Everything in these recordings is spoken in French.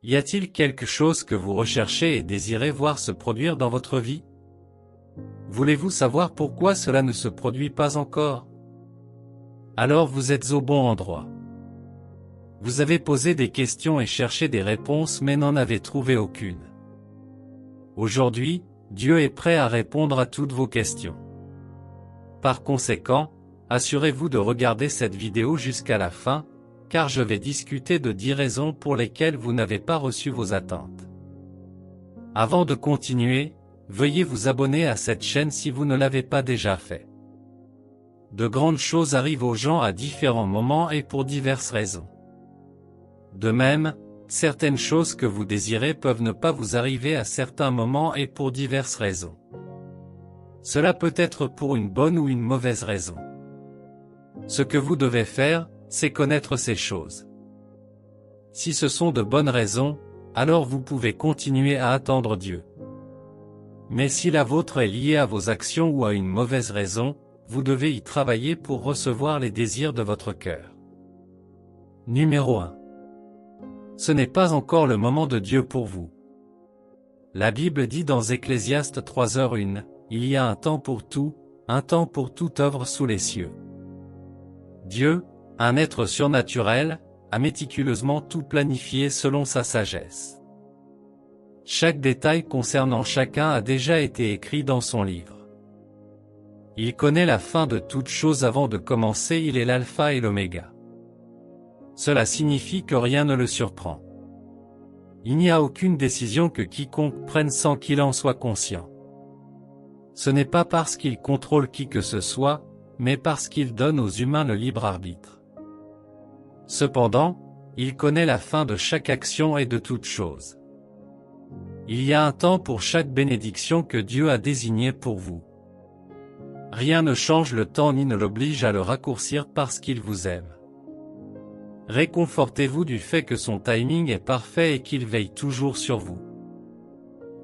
Y a-t-il quelque chose que vous recherchez et désirez voir se produire dans votre vie? Voulez-vous savoir pourquoi cela ne se produit pas encore? Alors vous êtes au bon endroit. Vous avez posé des questions et cherché des réponses mais n'en avez trouvé aucune. Aujourd'hui, Dieu est prêt à répondre à toutes vos questions. Par conséquent, assurez-vous de regarder cette vidéo jusqu'à la fin, car je vais discuter de 10 raisons pour lesquelles vous n'avez pas reçu vos attentes. Avant de continuer, veuillez vous abonner à cette chaîne si vous ne l'avez pas déjà fait. De grandes choses arrivent aux gens à différents moments et pour diverses raisons. De même, certaines choses que vous désirez peuvent ne pas vous arriver à certains moments et pour diverses raisons. Cela peut être pour une bonne ou une mauvaise raison. Ce que vous devez faire, c'est connaître ces choses. Si ce sont de bonnes raisons, alors vous pouvez continuer à attendre Dieu. Mais si la vôtre est liée à vos actions ou à une mauvaise raison, vous devez y travailler pour recevoir les désirs de votre cœur. Numéro 1. Ce n'est pas encore le moment de Dieu pour vous. La Bible dit dans Ecclésiaste 3h1, il y a un temps pour tout, un temps pour toute œuvre sous les cieux. Dieu, un être surnaturel, a méticuleusement tout planifié selon sa sagesse. Chaque détail concernant chacun a déjà été écrit dans son livre. Il connaît la fin de toute chose avant de commencer, il est l'alpha et l'oméga. Cela signifie que rien ne le surprend. Il n'y a aucune décision que quiconque prenne sans qu'il en soit conscient. Ce n'est pas parce qu'il contrôle qui que ce soit, mais parce qu'il donne aux humains le libre arbitre. Cependant, il connaît la fin de chaque action et de toute chose. Il y a un temps pour chaque bénédiction que Dieu a désigné pour vous. Rien ne change le temps ni ne l'oblige à le raccourcir parce qu'il vous aime. Réconfortez-vous du fait que son timing est parfait et qu'il veille toujours sur vous.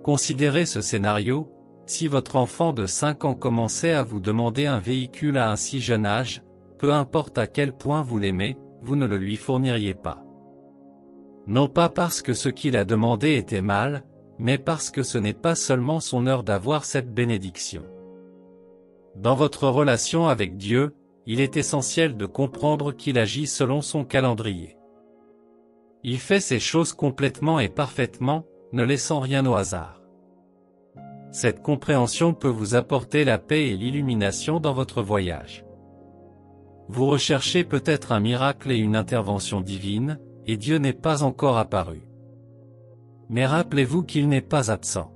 Considérez ce scénario, si votre enfant de 5 ans commençait à vous demander un véhicule à un si jeune âge, peu importe à quel point vous l'aimez, vous ne le lui fourniriez pas. Non pas parce que ce qu'il a demandé était mal, mais parce que ce n'est pas seulement son heure d'avoir cette bénédiction. Dans votre relation avec Dieu, il est essentiel de comprendre qu'il agit selon son calendrier. Il fait ces choses complètement et parfaitement, ne laissant rien au hasard. Cette compréhension peut vous apporter la paix et l'illumination dans votre voyage. Vous recherchez peut-être un miracle et une intervention divine, et Dieu n'est pas encore apparu. Mais rappelez-vous qu'il n'est pas absent.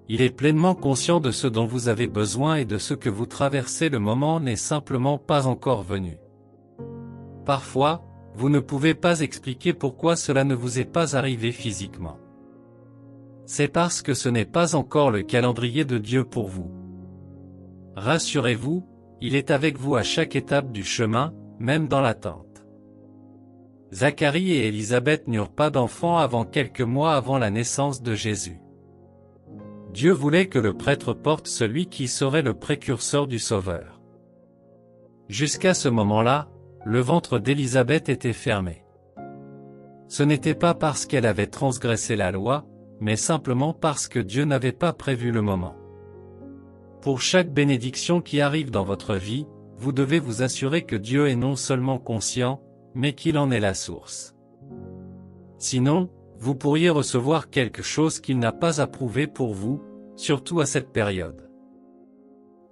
Il est pleinement conscient de ce dont vous avez besoin et de ce que vous traversez, le moment n'est simplement pas encore venu. Parfois, vous ne pouvez pas expliquer pourquoi cela ne vous est pas arrivé physiquement. C'est parce que ce n'est pas encore le calendrier de Dieu pour vous. Rassurez-vous, il est avec vous à chaque étape du chemin, même dans l'attente. Zacharie et Élisabeth n'eurent pas d'enfant avant quelques mois avant la naissance de Jésus. Dieu voulait que le prêtre porte celui qui serait le précurseur du Sauveur. Jusqu'à ce moment-là, le ventre d'Élisabeth était fermé. Ce n'était pas parce qu'elle avait transgressé la loi, mais simplement parce que Dieu n'avait pas prévu le moment. Pour chaque bénédiction qui arrive dans votre vie, vous devez vous assurer que Dieu est non seulement conscient, mais qu'il en est la source. Sinon, vous pourriez recevoir quelque chose qu'il n'a pas approuvé pour vous, surtout à cette période.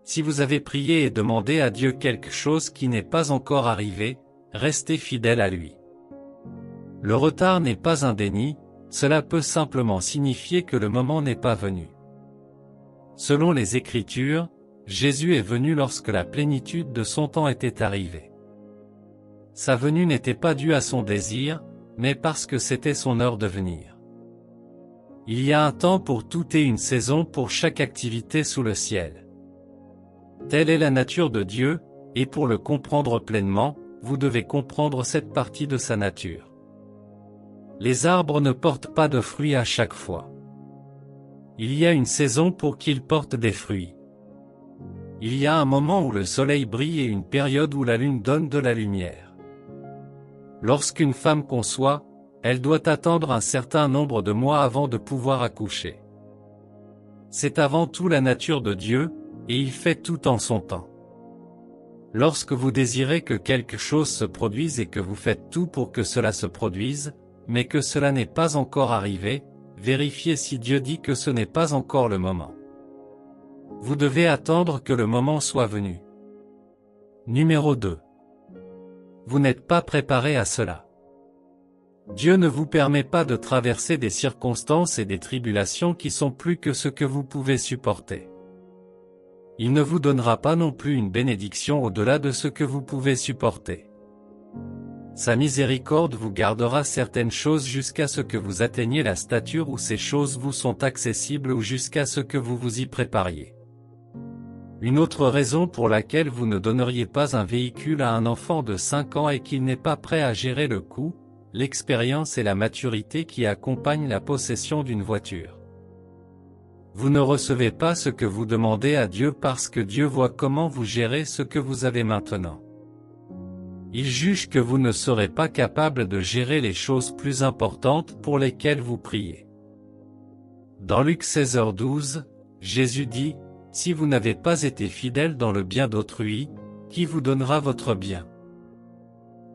Si vous avez prié et demandé à Dieu quelque chose qui n'est pas encore arrivé, restez fidèle à lui. Le retard n'est pas un déni, cela peut simplement signifier que le moment n'est pas venu. Selon les Écritures, Jésus est venu lorsque la plénitude de son temps était arrivée. Sa venue n'était pas due à son désir, mais parce que c'était son heure de venir. Il y a un temps pour tout et une saison pour chaque activité sous le ciel. Telle est la nature de Dieu, et pour le comprendre pleinement, vous devez comprendre cette partie de sa nature. Les arbres ne portent pas de fruits à chaque fois. Il y a une saison pour qu'ils portent des fruits. Il y a un moment où le soleil brille et une période où la lune donne de la lumière. Lorsqu'une femme conçoit, Elle doit attendre un certain nombre de mois avant de pouvoir accoucher. C'est avant tout la nature de Dieu, et il fait tout en son temps. Lorsque vous désirez que quelque chose se produise et que vous faites tout pour que cela se produise, mais que cela n'est pas encore arrivé, vérifiez si Dieu dit que ce n'est pas encore le moment. Vous devez attendre que le moment soit venu. Numéro 2. Vous n'êtes pas préparé à cela. Dieu ne vous permet pas de traverser des circonstances et des tribulations qui sont plus que ce que vous pouvez supporter. Il ne vous donnera pas non plus une bénédiction au-delà de ce que vous pouvez supporter. Sa miséricorde vous gardera certaines choses jusqu'à ce que vous atteigniez la stature où ces choses vous sont accessibles ou jusqu'à ce que vous vous y prépariez. Une autre raison pour laquelle vous ne donneriez pas un véhicule à un enfant de 5 ans est qu'il n'est pas prêt à gérer le coût, l'expérience et la maturité qui accompagnent la possession d'une voiture. Vous ne recevez pas ce que vous demandez à Dieu parce que Dieu voit comment vous gérez ce que vous avez maintenant. Il juge que vous ne serez pas capable de gérer les choses plus importantes pour lesquelles vous priez. Dans Luc 16h12, Jésus dit, « Si vous n'avez pas été fidèle dans le bien d'autrui, qui vous donnera votre bien ?»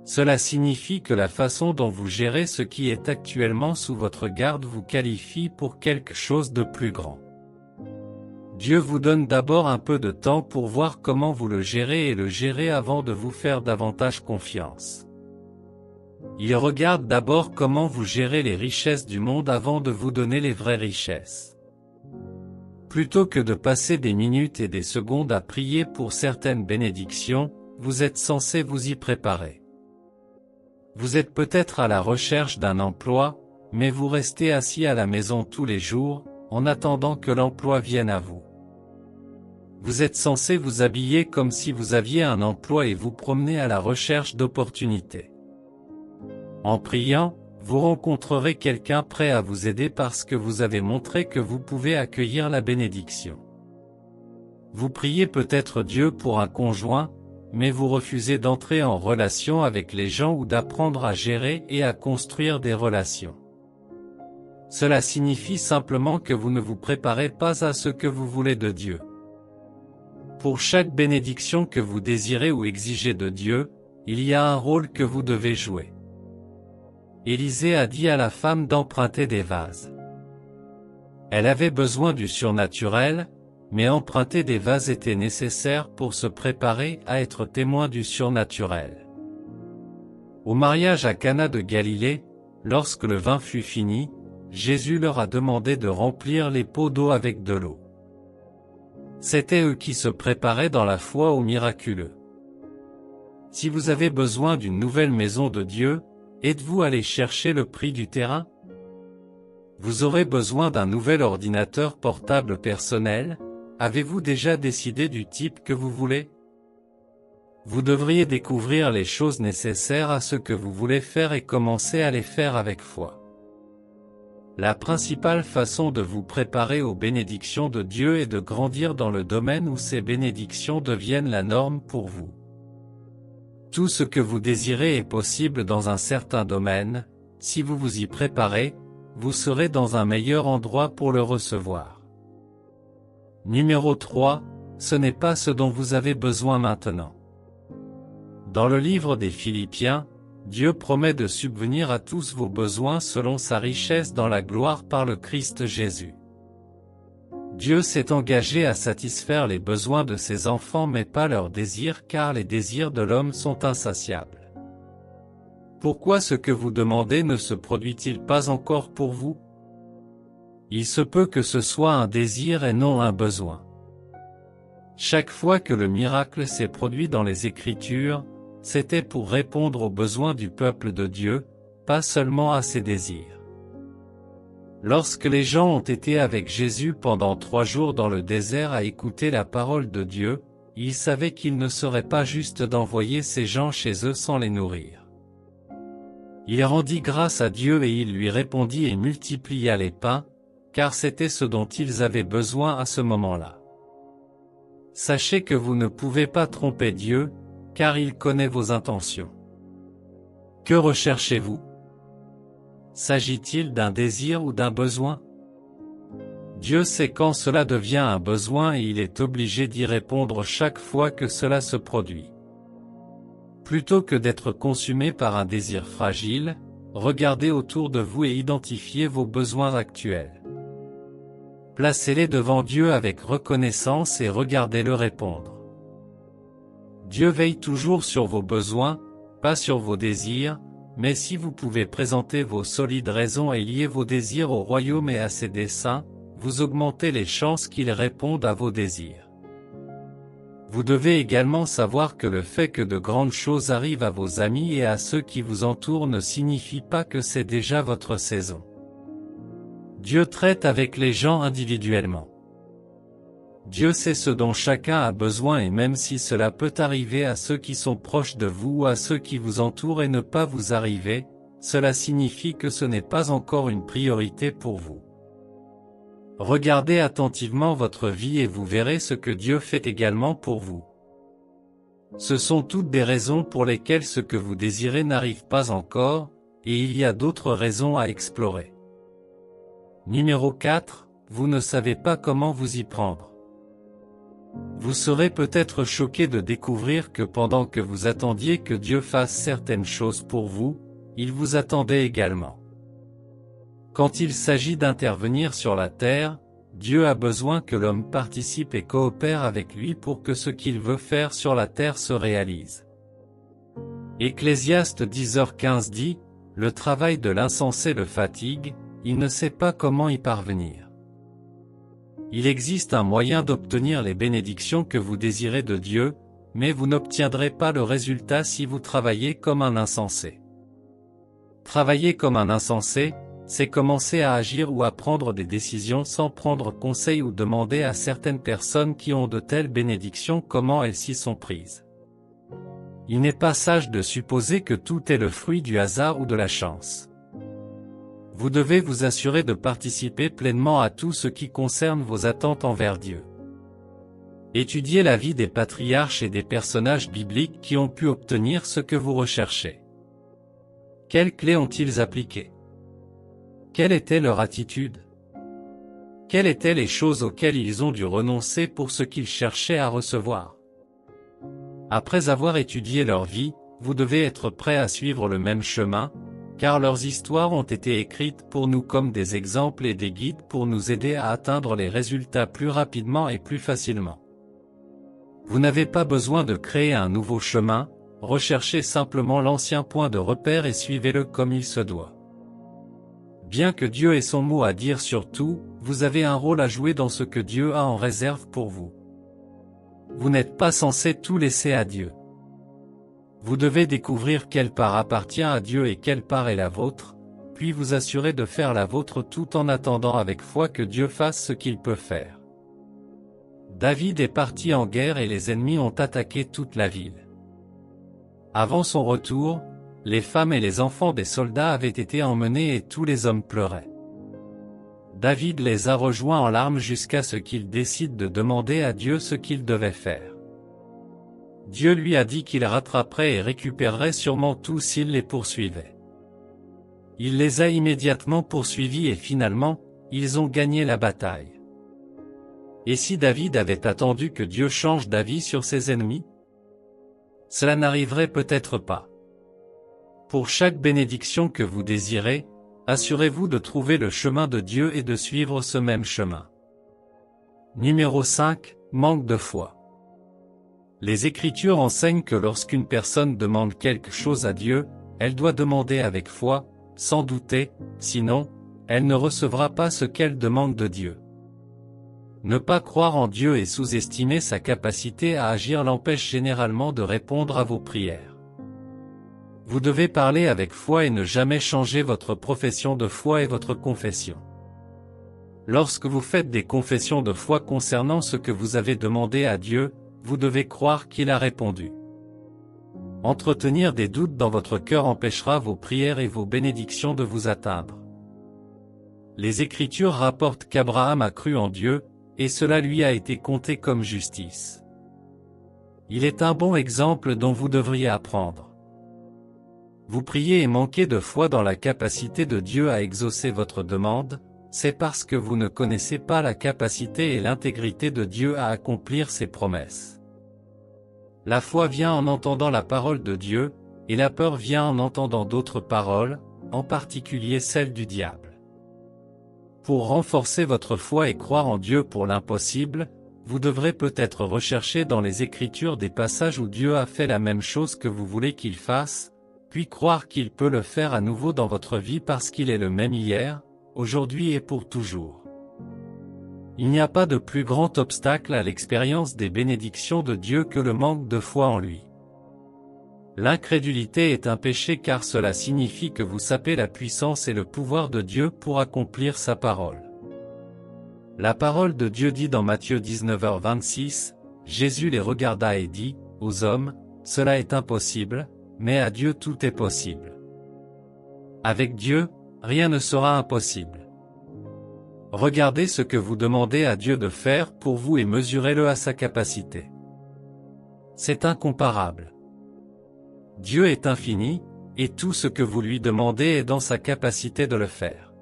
Cela signifie que la façon dont vous gérez ce qui est actuellement sous votre garde vous qualifie pour quelque chose de plus grand. Dieu vous donne d'abord un peu de temps pour voir comment vous le gérez et le gérer avant de vous faire davantage confiance. Il regarde d'abord comment vous gérez les richesses du monde avant de vous donner les vraies richesses. Plutôt que de passer des minutes et des secondes à prier pour certaines bénédictions, vous êtes censé vous y préparer. Vous êtes peut-être à la recherche d'un emploi, mais vous restez assis à la maison tous les jours, en attendant que l'emploi vienne à vous. Vous êtes censé vous habiller comme si vous aviez un emploi et vous promener à la recherche d'opportunités. En priant, vous rencontrerez quelqu'un prêt à vous aider parce que vous avez montré que vous pouvez accueillir la bénédiction. Vous priez peut-être Dieu pour un conjoint, mais vous refusez d'entrer en relation avec les gens ou d'apprendre à gérer et à construire des relations. Cela signifie simplement que vous ne vous préparez pas à ce que vous voulez de Dieu. Pour chaque bénédiction que vous désirez ou exigez de Dieu, il y a un rôle que vous devez jouer. Élisée a dit à la femme d'emprunter des vases. Elle avait besoin du surnaturel, mais emprunter des vases était nécessaire pour se préparer à être témoin du surnaturel. Au mariage à Cana de Galilée, lorsque le vin fut fini, Jésus leur a demandé de remplir les pots d'eau avec de l'eau. C'étaient eux qui se préparaient dans la foi au miraculeux. Si vous avez besoin d'une nouvelle maison de Dieu, êtes-vous allé chercher le prix du terrain? Vous aurez besoin d'un nouvel ordinateur portable personnel. Avez-vous déjà décidé du type que vous voulez? Vous devriez découvrir les choses nécessaires à ce que vous voulez faire et commencer à les faire avec foi. La principale façon de vous préparer aux bénédictions de Dieu est de grandir dans le domaine où ces bénédictions deviennent la norme pour vous. Tout ce que vous désirez est possible dans un certain domaine. Si vous vous y préparez, vous serez dans un meilleur endroit pour le recevoir. Numéro 3, ce n'est pas ce dont vous avez besoin maintenant. Dans le livre des Philippiens, Dieu promet de subvenir à tous vos besoins selon sa richesse dans la gloire par le Christ Jésus. Dieu s'est engagé à satisfaire les besoins de ses enfants mais pas leurs désirs car les désirs de l'homme sont insatiables. Pourquoi ce que vous demandez ne se produit-il pas encore pour vous? Il se peut que ce soit un désir et non un besoin. Chaque fois que le miracle s'est produit dans les Écritures, c'était pour répondre aux besoins du peuple de Dieu, pas seulement à ses désirs. Lorsque les gens ont été avec Jésus pendant 3 jours dans le désert à écouter la parole de Dieu, ils savaient qu'il ne serait pas juste d'envoyer ces gens chez eux sans les nourrir. Il rendit grâce à Dieu et il lui répondit et multiplia les pains, car c'était ce dont ils avaient besoin à ce moment-là. Sachez que vous ne pouvez pas tromper Dieu, car il connaît vos intentions. Que recherchez-vous? S'agit-il d'un désir ou d'un besoin? Dieu sait quand cela devient un besoin et il est obligé d'y répondre chaque fois que cela se produit. Plutôt que d'être consumé par un désir fragile, regardez autour de vous et identifiez vos besoins actuels. Placez-les devant Dieu avec reconnaissance et regardez-le répondre. Dieu veille toujours sur vos besoins, pas sur vos désirs, mais si vous pouvez présenter vos solides raisons et lier vos désirs au royaume et à ses desseins, vous augmentez les chances qu'il réponde à vos désirs. Vous devez également savoir que le fait que de grandes choses arrivent à vos amis et à ceux qui vous entourent ne signifie pas que c'est déjà votre saison. Dieu traite avec les gens individuellement. Dieu sait ce dont chacun a besoin et même si cela peut arriver à ceux qui sont proches de vous ou à ceux qui vous entourent et ne pas vous arriver, cela signifie que ce n'est pas encore une priorité pour vous. Regardez attentivement votre vie et vous verrez ce que Dieu fait également pour vous. Ce sont toutes des raisons pour lesquelles ce que vous désirez n'arrive pas encore, et il y a d'autres raisons à explorer. Numéro 4, vous ne savez pas comment vous y prendre. Vous serez peut-être choqué de découvrir que pendant que vous attendiez que Dieu fasse certaines choses pour vous, il vous attendait également. Quand il s'agit d'intervenir sur la terre, Dieu a besoin que l'homme participe et coopère avec lui pour que ce qu'il veut faire sur la terre se réalise. Ecclésiaste 10h15 dit, « Le travail de l'insensé le fatigue, il ne sait pas comment y parvenir. » Il existe un moyen d'obtenir les bénédictions que vous désirez de Dieu, mais vous n'obtiendrez pas le résultat si vous travaillez comme un insensé. Travailler comme un insensé, c'est commencer à agir ou à prendre des décisions sans prendre conseil ou demander à certaines personnes qui ont de telles bénédictions comment elles s'y sont prises. Il n'est pas sage de supposer que tout est le fruit du hasard ou de la chance. Vous devez vous assurer de participer pleinement à tout ce qui concerne vos attentes envers Dieu. Étudiez la vie des patriarches et des personnages bibliques qui ont pu obtenir ce que vous recherchez. Quelles clés ont-ils appliquées? Quelle était leur attitude? Quelles étaient les choses auxquelles ils ont dû renoncer pour ce qu'ils cherchaient à recevoir? Après avoir étudié leur vie, vous devez être prêt à suivre le même chemin, car leurs histoires ont été écrites pour nous comme des exemples et des guides pour nous aider à atteindre les résultats plus rapidement et plus facilement. Vous n'avez pas besoin de créer un nouveau chemin, recherchez simplement l'ancien point de repère et suivez-le comme il se doit. Bien que Dieu ait son mot à dire sur tout, vous avez un rôle à jouer dans ce que Dieu a en réserve pour vous. Vous n'êtes pas censé tout laisser à Dieu. Vous devez découvrir quelle part appartient à Dieu et quelle part est la vôtre, puis vous assurer de faire la vôtre tout en attendant avec foi que Dieu fasse ce qu'il peut faire. David est parti en guerre et les ennemis ont attaqué toute la ville. Avant son retour, les femmes et les enfants des soldats avaient été emmenés et tous les hommes pleuraient. David les a rejoints en larmes jusqu'à ce qu'il décide de demander à Dieu ce qu'il devait faire. Dieu lui a dit qu'il rattraperait et récupérerait sûrement tout s'il les poursuivait. Il les a immédiatement poursuivis et finalement, ils ont gagné la bataille. Et si David avait attendu que Dieu change d'avis sur ses ennemis? Cela n'arriverait peut-être pas. Pour chaque bénédiction que vous désirez, assurez-vous de trouver le chemin de Dieu et de suivre ce même chemin. Numéro 5, manque de foi. Les Écritures enseignent que lorsqu'une personne demande quelque chose à Dieu, elle doit demander avec foi, sans douter, sinon, elle ne recevra pas ce qu'elle demande de Dieu. Ne pas croire en Dieu et sous-estimer sa capacité à agir l'empêche généralement de répondre à vos prières. Vous devez parler avec foi et ne jamais changer votre profession de foi et votre confession. Lorsque vous faites des confessions de foi concernant ce que vous avez demandé à Dieu, vous devez croire qu'il a répondu. Entretenir des doutes dans votre cœur empêchera vos prières et vos bénédictions de vous atteindre. Les Écritures rapportent qu'Abraham a cru en Dieu, et cela lui a été compté comme justice. Il est un bon exemple dont vous devriez apprendre. vous priez et manquez de foi dans la capacité de Dieu à exaucer votre demande, c'est parce que vous ne connaissez pas la capacité et l'intégrité de Dieu à accomplir ses promesses. La foi vient en entendant la parole de Dieu, et la peur vient en entendant d'autres paroles, en particulier celles du diable. Pour renforcer votre foi et croire en Dieu pour l'impossible, vous devrez peut-être rechercher dans les Écritures des passages où Dieu a fait la même chose que vous voulez qu'il fasse, puis croire qu'il peut le faire à nouveau dans votre vie parce qu'il est le même hier, aujourd'hui et pour toujours. Il n'y a pas de plus grand obstacle à l'expérience des bénédictions de Dieu que le manque de foi en lui. L'incrédulité est un péché car cela signifie que vous sapez la puissance et le pouvoir de Dieu pour accomplir sa parole. La parole de Dieu dit dans Matthieu 19h26, Jésus les regarda et dit, « Aux hommes, cela est impossible, mais à Dieu tout est possible. » Avec Dieu, rien ne sera impossible. Regardez ce que vous demandez à Dieu de faire pour vous et mesurez-le à sa capacité. C'est incomparable. Dieu est infini, et tout ce que vous lui demandez est dans sa capacité de le faire.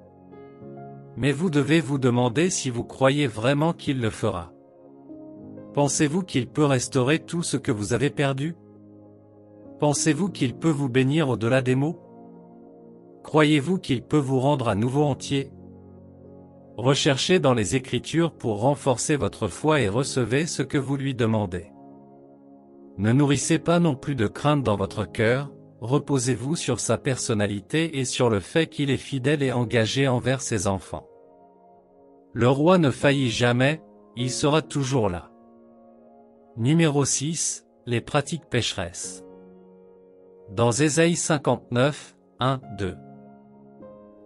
Mais vous devez vous demander si vous croyez vraiment qu'il le fera. Pensez-vous qu'il peut restaurer tout ce que vous avez perdu? Pensez-vous qu'il peut vous bénir au-delà des mots? Croyez-vous qu'il peut vous rendre à nouveau entier? Recherchez dans les Écritures pour renforcer votre foi et recevez ce que vous lui demandez. Ne nourrissez pas non plus de crainte dans votre cœur, reposez-vous sur sa personnalité et sur le fait qu'il est fidèle et engagé envers ses enfants. Le roi ne faillit jamais, il sera toujours là. Numéro 6, les pratiques pécheresses. Dans Ésaïe 59, 1, 2.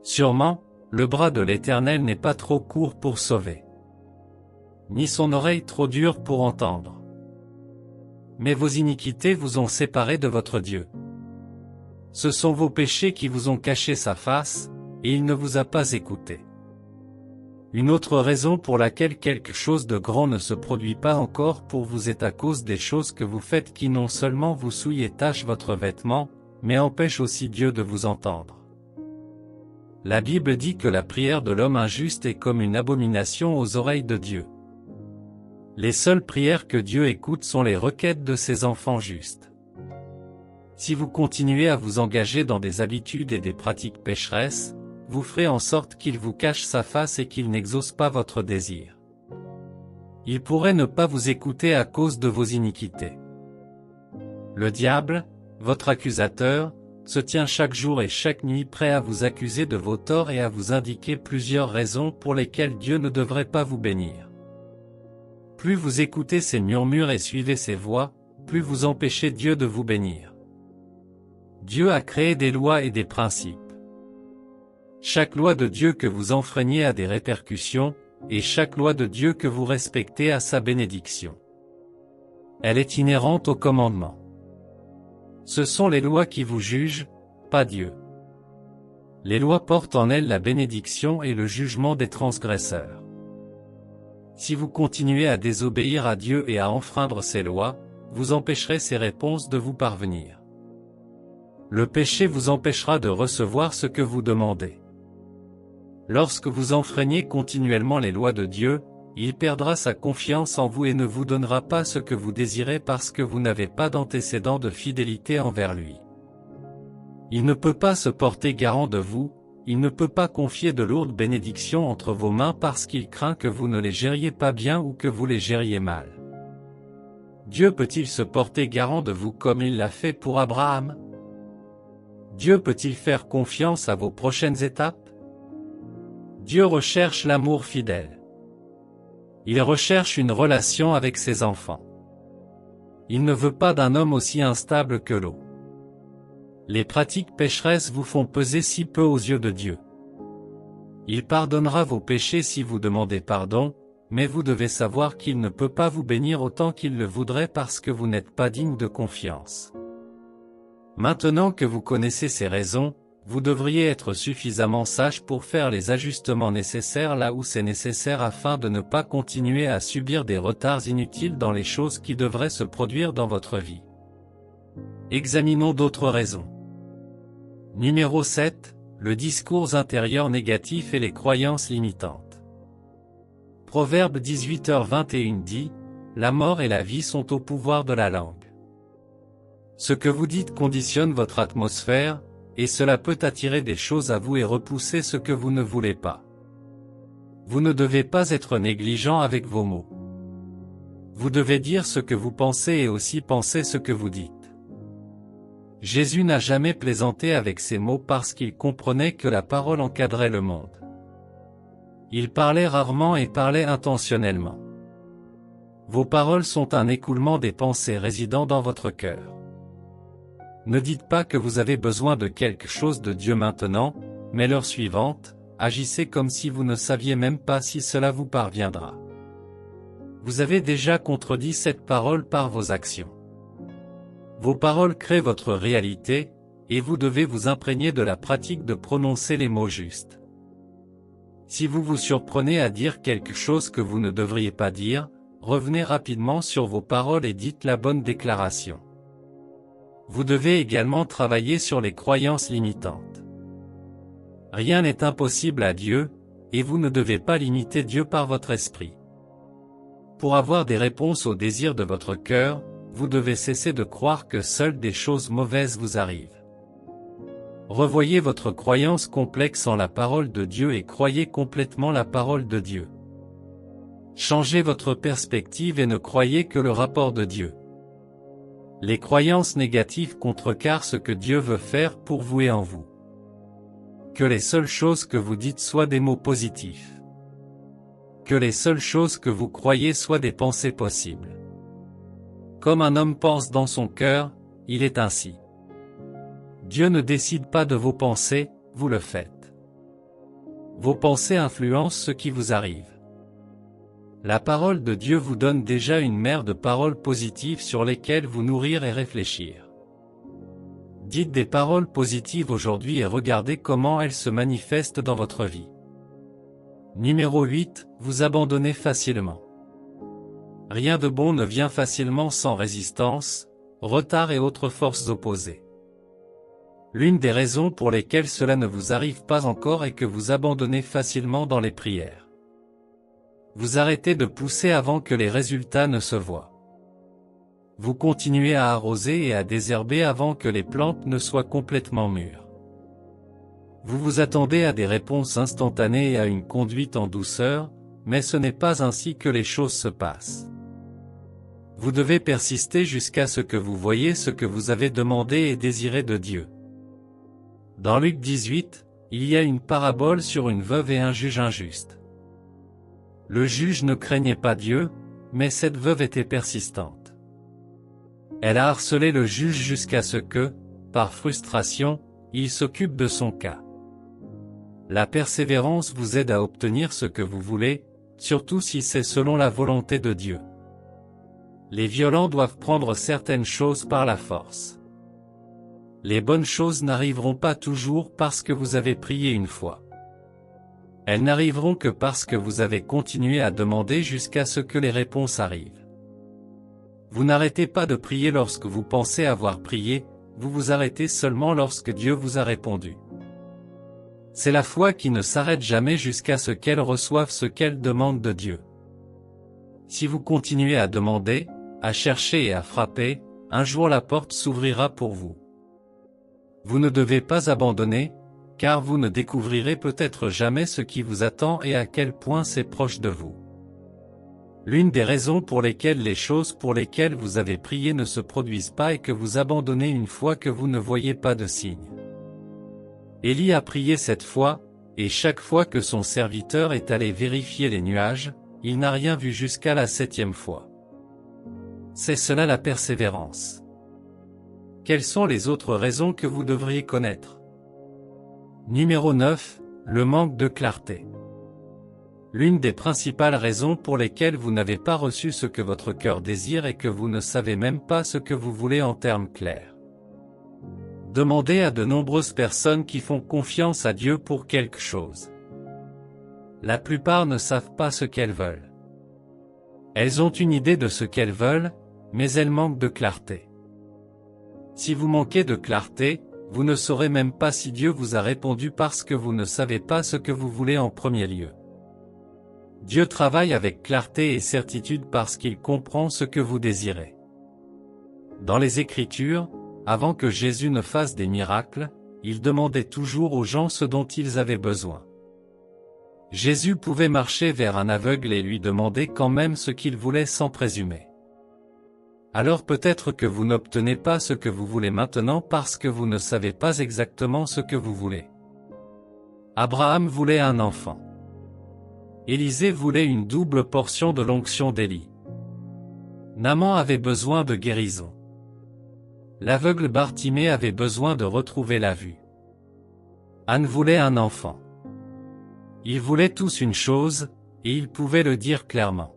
Sûrement, le bras de l'Éternel n'est pas trop court pour sauver, ni son oreille trop dure pour entendre. Mais vos iniquités vous ont séparé de votre Dieu. Ce sont vos péchés qui vous ont caché sa face, et il ne vous a pas écouté. Une autre raison pour laquelle quelque chose de grand ne se produit pas encore pour vous est à cause des choses que vous faites qui non seulement vous souillent et tachent votre vêtement, mais empêchent aussi Dieu de vous entendre. La Bible dit que la prière de l'homme injuste est comme une abomination aux oreilles de Dieu. Les seules prières que Dieu écoute sont les requêtes de ses enfants justes. Si vous continuez à vous engager dans des habitudes et des pratiques pécheresses, vous ferez en sorte qu'il vous cache sa face et qu'il n'exauce pas votre désir. Il pourrait ne pas vous écouter à cause de vos iniquités. Le diable, votre accusateur, se tient chaque jour et chaque nuit prêt à vous accuser de vos torts et à vous indiquer plusieurs raisons pour lesquelles Dieu ne devrait pas vous bénir. Plus vous écoutez ses murmures et suivez ses voix, plus vous empêchez Dieu de vous bénir. Dieu a créé des lois et des principes. Chaque loi de Dieu que vous enfreignez a des répercussions, et chaque loi de Dieu que vous respectez a sa bénédiction. Elle est inhérente au commandement. Ce sont les lois qui vous jugent, pas Dieu. Les lois portent en elles la bénédiction et le jugement des transgresseurs. Si vous continuez à désobéir à Dieu et à enfreindre ses lois, vous empêcherez ses réponses de vous parvenir. Le péché vous empêchera de recevoir ce que vous demandez. Lorsque vous enfreignez continuellement les lois de Dieu, il perdra sa confiance en vous et ne vous donnera pas ce que vous désirez parce que vous n'avez pas d'antécédent de fidélité envers lui. Il ne peut pas se porter garant de vous, il ne peut pas confier de lourdes bénédictions entre vos mains parce qu'il craint que vous ne les gériez pas bien ou que vous les gériez mal. Dieu peut-il se porter garant de vous comme il l'a fait pour Abraham? Dieu peut-il faire confiance à vos prochaines étapes? Dieu recherche l'amour fidèle. Il recherche une relation avec ses enfants. Il ne veut pas d'un homme aussi instable que l'eau. Les pratiques pécheresses vous font peser si peu aux yeux de Dieu. Il pardonnera vos péchés si vous demandez pardon, mais vous devez savoir qu'il ne peut pas vous bénir autant qu'il le voudrait parce que vous n'êtes pas digne de confiance. Maintenant que vous connaissez ces raisons, vous devriez être suffisamment sage pour faire les ajustements nécessaires là où c'est nécessaire afin de ne pas continuer à subir des retards inutiles dans les choses qui devraient se produire dans votre vie. Examinons d'autres raisons. Numéro 7. Le discours intérieur négatif et les croyances limitantes. Proverbe 18h21 dit, « La mort et la vie sont au pouvoir de la langue. » Ce que vous dites conditionne votre atmosphère, et cela peut attirer des choses à vous et repousser ce que vous ne voulez pas. Vous ne devez pas être négligent avec vos mots. Vous devez dire ce que vous pensez et aussi penser ce que vous dites. Jésus n'a jamais plaisanté avec ses mots parce qu'il comprenait que la parole encadrait le monde. Il parlait rarement et parlait intentionnellement. Vos paroles sont un écoulement des pensées résidant dans votre cœur. Ne dites pas que vous avez besoin de quelque chose de Dieu maintenant, mais l'heure suivante, agissez comme si vous ne saviez même pas si cela vous parviendra. Vous avez déjà contredit cette parole par vos actions. Vos paroles créent votre réalité, et vous devez vous imprégner de la pratique de prononcer les mots justes. Si vous vous surprenez à dire quelque chose que vous ne devriez pas dire, revenez rapidement sur vos paroles et dites la bonne déclaration. Vous devez également travailler sur les croyances limitantes. Rien n'est impossible à Dieu, et vous ne devez pas limiter Dieu par votre esprit. Pour avoir des réponses aux désirs de votre cœur, vous devez cesser de croire que seules des choses mauvaises vous arrivent. Revoyez votre croyance complexe en la parole de Dieu et croyez complètement la parole de Dieu. Changez votre perspective et ne croyez que le rapport de Dieu. Les croyances négatives contrecarrent ce que Dieu veut faire pour vous et en vous. Que les seules choses que vous dites soient des mots positifs. Que les seules choses que vous croyez soient des pensées possibles. Comme un homme pense dans son cœur, il est ainsi. Dieu ne décide pas de vos pensées, vous le faites. Vos pensées influencent ce qui vous arrive. La parole de Dieu vous donne déjà une mer de paroles positives sur lesquelles vous nourrir et réfléchir. Dites des paroles positives aujourd'hui et regardez comment elles se manifestent dans votre vie. Numéro 8. Vous abandonnez facilement. Rien de bon ne vient facilement sans résistance, retard et autres forces opposées. L'une des raisons pour lesquelles cela ne vous arrive pas encore est que vous abandonnez facilement dans les prières. Vous arrêtez de pousser avant que les résultats ne se voient. Vous continuez à arroser et à désherber avant que les plantes ne soient complètement mûres. Vous vous attendez à des réponses instantanées et à une conduite en douceur, mais ce n'est pas ainsi que les choses se passent. Vous devez persister jusqu'à ce que vous voyez ce que vous avez demandé et désiré de Dieu. Dans Luc 18, il y a une parabole sur une veuve et un juge injuste. Le juge ne craignait pas Dieu, mais cette veuve était persistante. Elle a harcelé le juge jusqu'à ce que, par frustration, il s'occupe de son cas. La persévérance vous aide à obtenir ce que vous voulez, surtout si c'est selon la volonté de Dieu. Les violents doivent prendre certaines choses par la force. Les bonnes choses n'arriveront pas toujours parce que vous avez prié une fois. Elles n'arriveront que parce que vous avez continué à demander jusqu'à ce que les réponses arrivent. Vous n'arrêtez pas de prier lorsque vous pensez avoir prié, vous vous arrêtez seulement lorsque Dieu vous a répondu. C'est la foi qui ne s'arrête jamais jusqu'à ce qu'elle reçoive ce qu'elle demande de Dieu. Si vous continuez à demander, à chercher et à frapper, un jour la porte s'ouvrira pour vous. Vous ne devez pas abandonner, car vous ne découvrirez peut-être jamais ce qui vous attend et à quel point c'est proche de vous. L'une des raisons pour lesquelles les choses pour lesquelles vous avez prié ne se produisent pas est que vous abandonnez une fois que vous ne voyez pas de signe. Élie a prié 7 fois, et chaque fois que son serviteur est allé vérifier les nuages, il n'a rien vu jusqu'à la 7e fois. C'est cela la persévérance. Quelles sont les autres raisons que vous devriez connaître? Numéro 9. Le manque de clarté. L'une des principales raisons pour lesquelles vous n'avez pas reçu ce que votre cœur désire est que vous ne savez même pas ce que vous voulez en termes clairs. Demandez à de nombreuses personnes qui font confiance à Dieu pour quelque chose. La plupart ne savent pas ce qu'elles veulent. Elles ont une idée de ce qu'elles veulent, mais elles manquent de clarté. Si vous manquez de clarté, vous ne saurez même pas si Dieu vous a répondu parce que vous ne savez pas ce que vous voulez en premier lieu. Dieu travaille avec clarté et certitude parce qu'il comprend ce que vous désirez. Dans les Écritures, avant que Jésus ne fasse des miracles, il demandait toujours aux gens ce dont ils avaient besoin. Jésus pouvait marcher vers un aveugle et lui demander quand même ce qu'il voulait sans présumer. Alors peut-être que vous n'obtenez pas ce que vous voulez maintenant parce que vous ne savez pas exactement ce que vous voulez. Abraham voulait un enfant. Élisée voulait une double portion de l'onction d'Élie. Naaman avait besoin de guérison. L'aveugle Bartimée avait besoin de retrouver la vue. Anne voulait un enfant. Ils voulaient tous une chose, et ils pouvaient le dire clairement.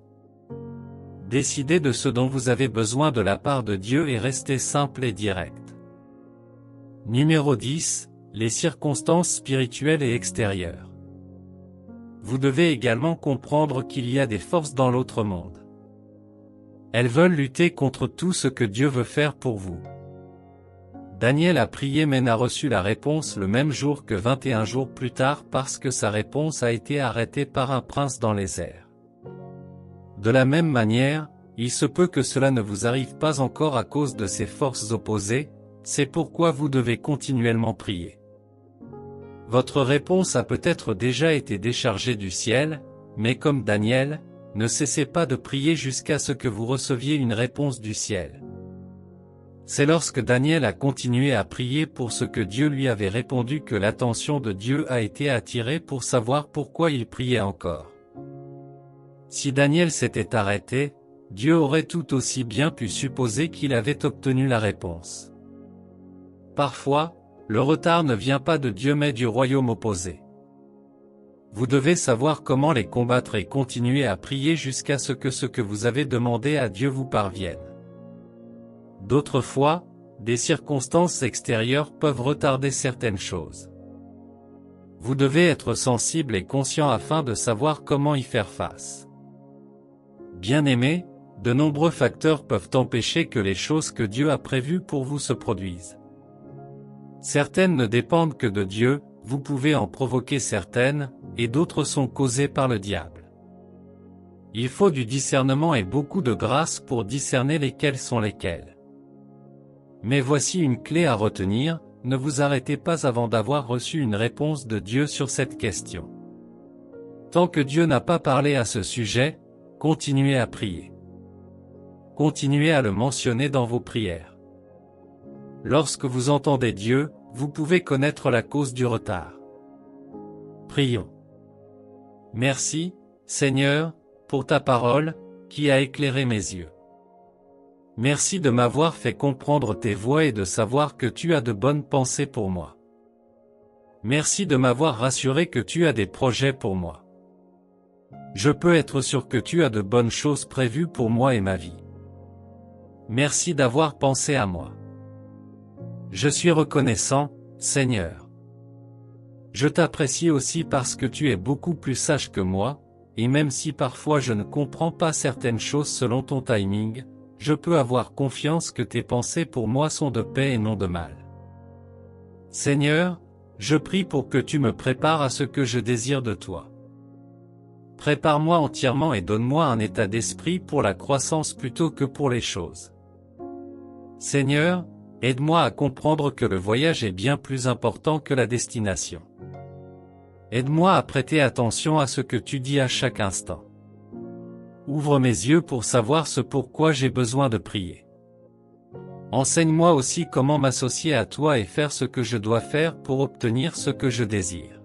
Décidez de ce dont vous avez besoin de la part de Dieu et restez simple et direct. Numéro 10. Les circonstances spirituelles et extérieures. Vous devez également comprendre qu'il y a des forces dans l'autre monde. Elles veulent lutter contre tout ce que Dieu veut faire pour vous. Daniel a prié mais n'a reçu la réponse le même jour que 21 jours plus tard parce que sa réponse a été arrêtée par un prince dans les airs. De la même manière, il se peut que cela ne vous arrive pas encore à cause de ces forces opposées, c'est pourquoi vous devez continuellement prier. Votre réponse a peut-être déjà été déchargée du ciel, mais comme Daniel, ne cessez pas de prier jusqu'à ce que vous receviez une réponse du ciel. C'est lorsque Daniel a continué à prier pour ce que Dieu lui avait répondu que l'attention de Dieu a été attirée pour savoir pourquoi il priait encore. Si Daniel s'était arrêté, Dieu aurait tout aussi bien pu supposer qu'il avait obtenu la réponse. Parfois, le retard ne vient pas de Dieu mais du royaume opposé. Vous devez savoir comment les combattre et continuer à prier jusqu'à ce que vous avez demandé à Dieu vous parvienne. D'autres fois, des circonstances extérieures peuvent retarder certaines choses. Vous devez être sensible et conscient afin de savoir comment y faire face. Bien-aimés, de nombreux facteurs peuvent empêcher que les choses que Dieu a prévues pour vous se produisent. Certaines ne dépendent que de Dieu, vous pouvez en provoquer certaines, et d'autres sont causées par le diable. Il faut du discernement et beaucoup de grâce pour discerner lesquelles sont lesquelles. Mais voici une clé à retenir, ne vous arrêtez pas avant d'avoir reçu une réponse de Dieu sur cette question. Tant que Dieu n'a pas parlé à ce sujet, continuez à prier. Continuez à le mentionner dans vos prières. Lorsque vous entendez Dieu, vous pouvez connaître la cause du retard. Prions. Merci, Seigneur, pour ta parole, qui a éclairé mes yeux. Merci de m'avoir fait comprendre tes voies et de savoir que tu as de bonnes pensées pour moi. Merci de m'avoir rassuré que tu as des projets pour moi. Je peux être sûr que tu as de bonnes choses prévues pour moi et ma vie. Merci d'avoir pensé à moi. Je suis reconnaissant, Seigneur. Je t'apprécie aussi parce que tu es beaucoup plus sage que moi, et même si parfois je ne comprends pas certaines choses selon ton timing, je peux avoir confiance que tes pensées pour moi sont de paix et non de mal. Seigneur, je prie pour que tu me prépares à ce que je désire de toi. Prépare-moi entièrement et donne-moi un état d'esprit pour la croissance plutôt que pour les choses. Seigneur, aide-moi à comprendre que le voyage est bien plus important que la destination. Aide-moi à prêter attention à ce que tu dis à chaque instant. Ouvre mes yeux pour savoir ce pourquoi j'ai besoin de prier. Enseigne-moi aussi comment m'associer à toi et faire ce que je dois faire pour obtenir ce que je désire.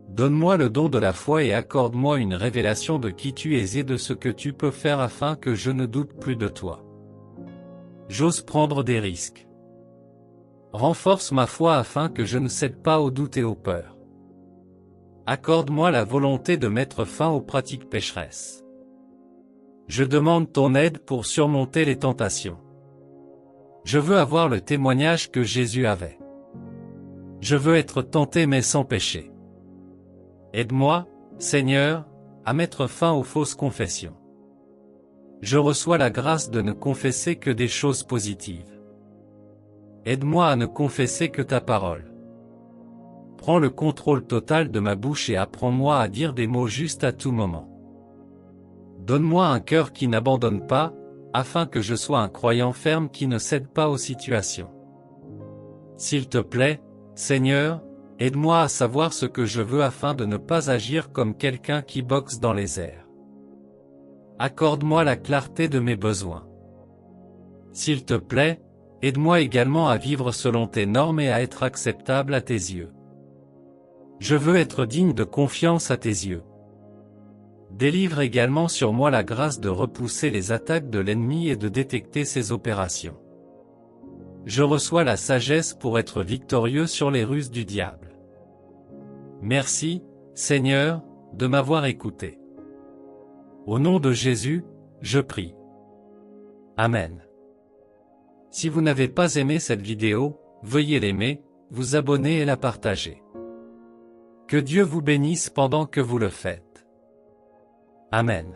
Donne-moi le don de la foi et accorde-moi une révélation de qui tu es et de ce que tu peux faire afin que je ne doute plus de toi. J'ose prendre des risques. Renforce ma foi afin que je ne cède pas aux doutes et aux peurs. Accorde-moi la volonté de mettre fin aux pratiques pécheresses. Je demande ton aide pour surmonter les tentations. Je veux avoir le témoignage que Jésus avait. Je veux être tenté mais sans péché. Aide-moi, Seigneur, à mettre fin aux fausses confessions. Je reçois la grâce de ne confesser que des choses positives. Aide-moi à ne confesser que ta parole. Prends le contrôle total de ma bouche et apprends-moi à dire des mots justes à tout moment. Donne-moi un cœur qui n'abandonne pas, afin que je sois un croyant ferme qui ne cède pas aux situations. S'il te plaît, Seigneur, aide-moi à savoir ce que je veux afin de ne pas agir comme quelqu'un qui boxe dans les airs. Accorde-moi la clarté de mes besoins. S'il te plaît, aide-moi également à vivre selon tes normes et à être acceptable à tes yeux. Je veux être digne de confiance à tes yeux. Délivre également sur moi la grâce de repousser les attaques de l'ennemi et de détecter ses opérations. Je reçois la sagesse pour être victorieux sur les ruses du diable. Merci, Seigneur, de m'avoir écouté. Au nom de Jésus, je prie. Amen. Si vous n'avez pas aimé cette vidéo, veuillez l'aimer, vous abonner et la partager. Que Dieu vous bénisse pendant que vous le faites. Amen.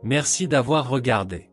Merci d'avoir regardé.